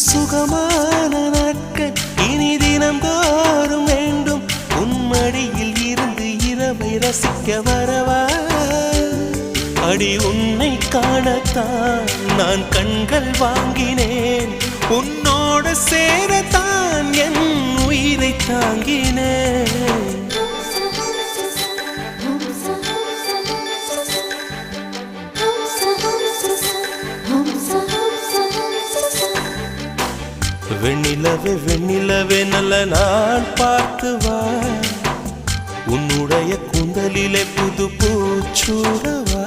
சுகமான நாட்கள் இனி தினந்தோறும் வேண்டும் உன்மடியில் இருந்து இரவை ரசிக்க வரவா அடி உன்னை காணத்தான் நான் கண்கள் வாங்கினேன் உன்னோடு சேரத்தான் என் உயிரை தாங்கினேன் வெண்ணிலவே வெண்ணிலவே நல்ல நான் பார்த்து வா உன்னுடைய கூந்தலிலே புது பூச்சூடவா